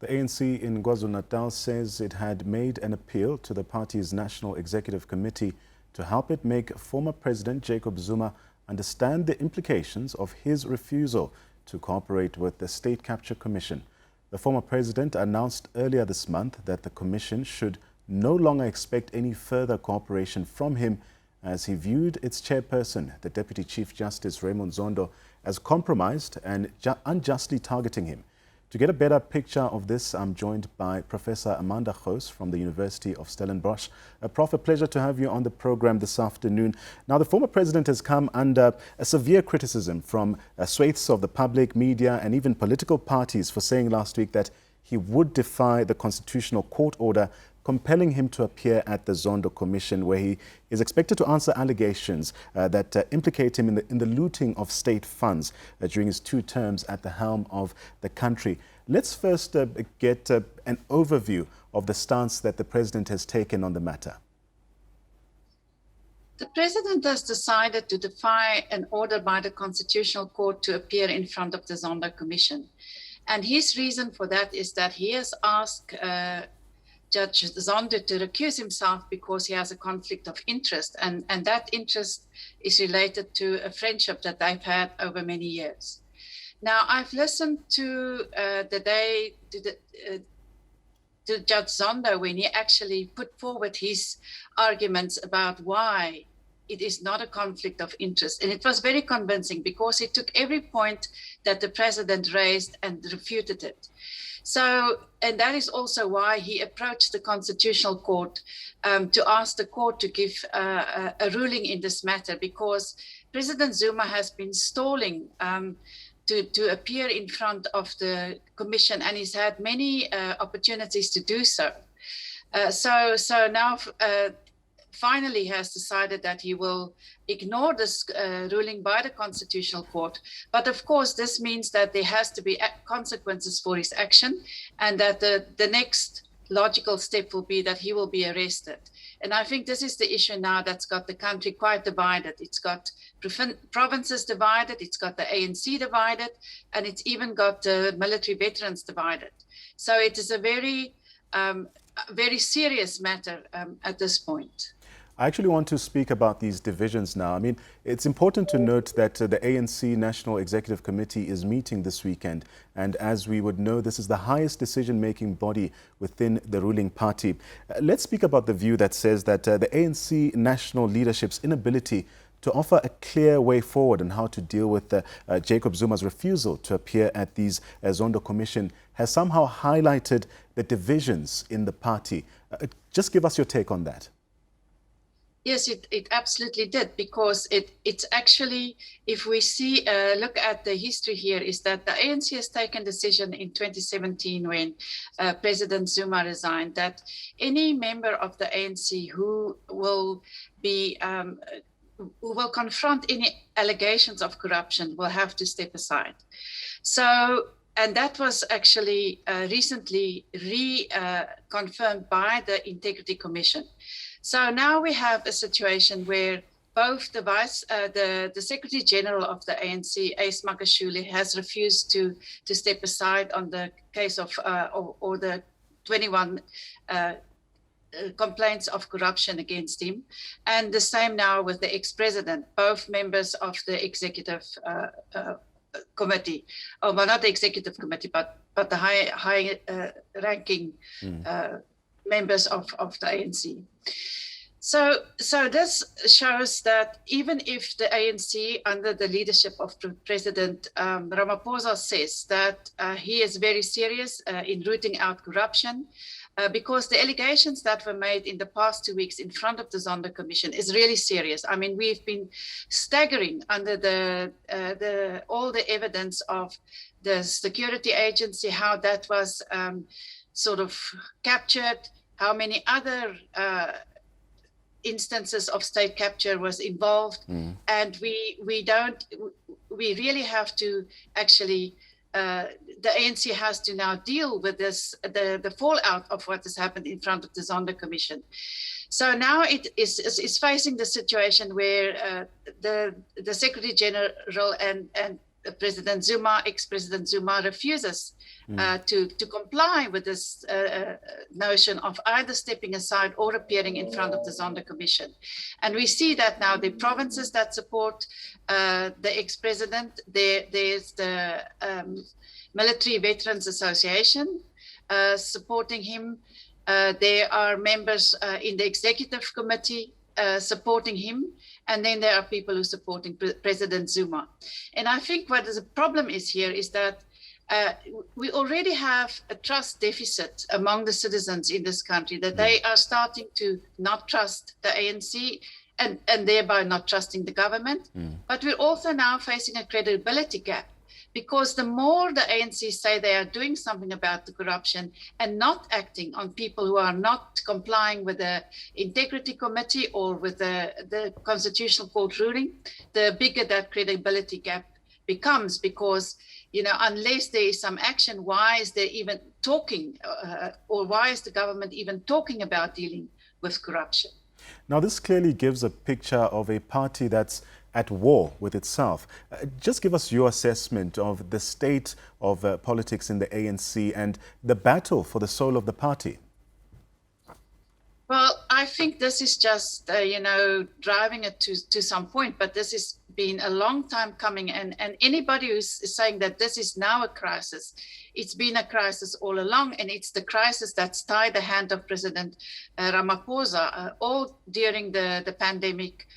The ANC in KwaZulu-Natal says it had made an appeal to the party's National Executive Committee to help it make former President Jacob Zuma understand the implications of his refusal to cooperate with the State Capture Commission. The former president announced earlier this month that the commission should no longer expect any further cooperation from him, as he viewed its chairperson, the Deputy Chief Justice Raymond Zondo, as compromised and unjustly targeting him. To get a better picture of this, I'm joined by Professor Amanda Gous from the University of Stellenbosch. Prof, a pleasure to have you on the program this afternoon. Now, the former president has come under a severe criticism from swathes of the public, media, and even political parties for saying last week that he would defy the constitutional court order compelling him to appear at the Zondo Commission, where he is expected to answer allegations that implicate him in the looting of state funds during his 2 terms at the helm of the country. Let's first get an overview of the stance that the president has taken on the matter. The president has decided to defy an order by the Constitutional Court to appear in front of the Zondo Commission. And his reason for that is that he has asked Judge Zondo to recuse himself because he has a conflict of interest, and that interest is related to a friendship that they've had over many years. Now, I've listened to to Judge Zondo when he actually put forward his arguments about why it is not a conflict of interest. And it was very convincing because he took every point that the president raised and refuted it. So, and that is also why he approached the Constitutional Court to ask the court to give a ruling in this matter, because President Zuma has been stalling to appear in front of the commission, and he's had many opportunities to do so. So now finally has decided that he will ignore this ruling by the Constitutional Court. But of course, this means that there has to be consequences for his action, and that the next logical step will be that he will be arrested. And I think this is the issue now that's got the country quite divided. It's got provinces divided, it's got the ANC divided, and it's even got the military veterans divided. So it is a very serious matter at this point. I actually want to speak about these divisions now. I mean, it's important to note that the ANC National Executive Committee is meeting this weekend. And as we would know, this is the highest decision-making body within the ruling party. Let's speak about the view that says that the ANC national leadership's inability to offer a clear way forward on how to deal with Jacob Zuma's refusal to appear at these Zondo Commission has somehow highlighted the divisions in the party. Just give us your take on that. Yes, it absolutely did, because it's actually, if we see, look at the history here, is that the ANC has taken a decision in 2017 when President Zuma resigned, that any member of the ANC who will be, who will confront any allegations of corruption will have to step aside. So, and that was actually recently confirmed by the Integrity Commission. So now we have a situation where both the Secretary General of the ANC, Ace Magashule, has refused to step aside on the case of or the 21 complaints of corruption against him, and the same now with the ex-president, both members of the executive committee, well, not the executive committee, but the high ranking members of the ANC. So this shows that even if the ANC, under the leadership of President Ramaphosa, says that he is very serious in rooting out corruption, because the allegations that were made in the past 2 weeks in front of the Zondo Commission is really serious. I mean, we've been staggering under all the evidence of the security agency, how that was sort of captured, how many other instances of state capture was involved, and we really have to actually the ANC has to now deal with this, the fallout of what has happened in front of the Zondo Commission. So now it is facing the situation where the Secretary General and President Zuma, ex-President Zuma, refuses to comply with this notion of either stepping aside or appearing in front of the Zondo Commission. And we see that now the provinces that support the ex-president, there's the Military Veterans Association supporting him. There are members in the executive committee supporting him. And then there are people who are supporting President Zuma. And I think what the problem is here is that we already have a trust deficit among the citizens in this country, that they are starting to not trust the ANC and thereby not trusting the government. But we're also now facing a credibility gap, because the more the ANC say they are doing something about the corruption and not acting on people who are not complying with the Integrity Committee or with the Constitutional Court ruling, the bigger that credibility gap becomes, because, you know, unless there is some action, why is there even talking or why is the government even talking about dealing with corruption? Now, this clearly gives a picture of a party that's at war with itself. Just give us your assessment of the state of politics in the ANC and the battle for the soul of the party. Well, I think this is just, you know, driving it to some point, but this has been a long time coming. And anybody who's saying that this is now a crisis, it's been a crisis all along. And it's the crisis that's tied the hand of President Ramaphosa all during the pandemic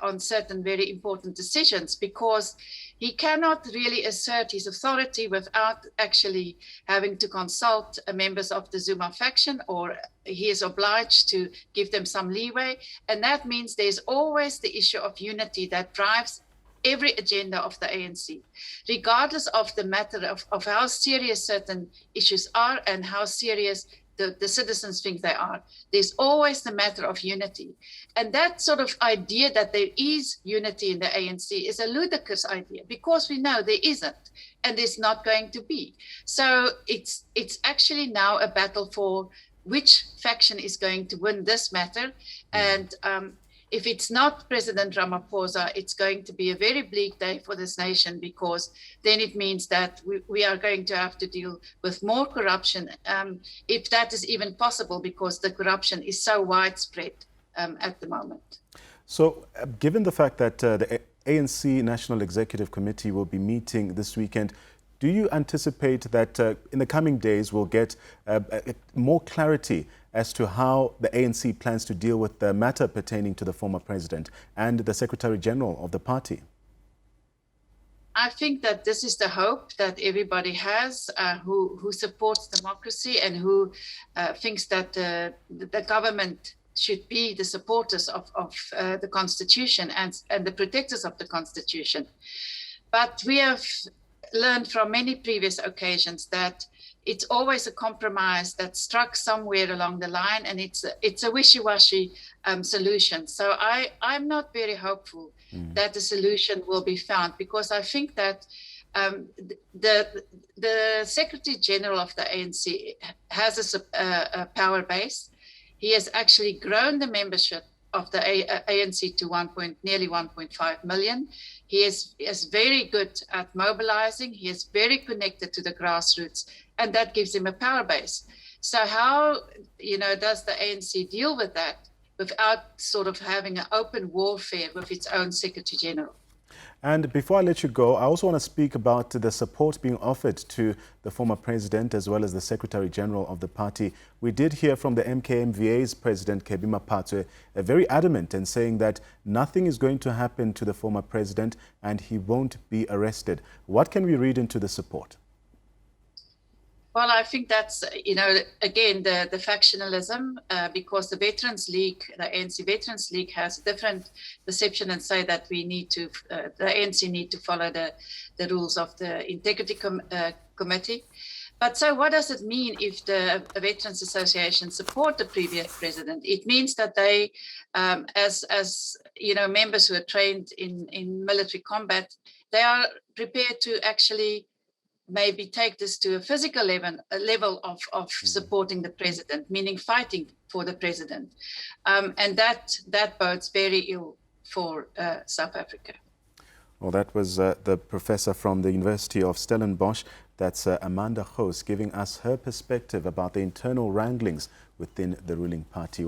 on certain very important decisions, because he cannot really assert his authority without actually having to consult members of the Zuma faction, or he is obliged to give them some leeway. And that means there's always the issue of unity that drives every agenda of the ANC, regardless of the matter of how serious certain issues are and how serious the citizens think they are. There's always the matter of unity. And that sort of idea that there is unity in the ANC is a ludicrous idea, because we know there isn't, and there's not going to be. So it's actually now a battle for which faction is going to win this matter. And if it's not President Ramaphosa, it's going to be a very bleak day for this nation, because then it means that we are going to have to deal with more corruption, if that is even possible, because the corruption is so widespread at the moment. So given the fact that the ANC National Executive Committee will be meeting this weekend, do you anticipate that in the coming days we'll get more clarity as to how the ANC plans to deal with the matter pertaining to the former president and the Secretary General of the party? I think that this is the hope that everybody has who supports democracy and who thinks that the government should be the supporters of the Constitution and the protectors of the Constitution. But we have learned from many previous occasions that it's always a compromise that's struck somewhere along the line, and it's a wishy-washy solution. So I'm not very hopeful that the solution will be found, because I think that the Secretary General of the ANC has a power base. He has actually grown the membership of the ANC to nearly 1.5 million. He is very good at mobilizing. He is very connected to the grassroots, and that gives him a power base. So how, you know, does the ANC deal with that without sort of having an open warfare with its own Secretary General? And before I let you go, I also want to speak about the support being offered to the former president as well as the Secretary General of the party. We did hear from the MKMVA's President Kebima Patwe, very adamant in saying that nothing is going to happen to the former president and he won't be arrested. What can we read into the support? Well, I think that's, you know, again, the factionalism, because the Veterans League, the ANC Veterans League has a different perception and say that we need to, the ANC need to follow the rules of the Integrity Committee. But so what does it mean if the Veterans Association support the previous president? It means that they, as you know, members who are trained in military combat, they are prepared to actually maybe take this to a physical level of supporting the president, meaning fighting for the president. And that bodes very ill for South Africa. Well, that was the professor from the University of Stellenbosch. That's Amanda Gous giving us her perspective about the internal wranglings within the ruling party.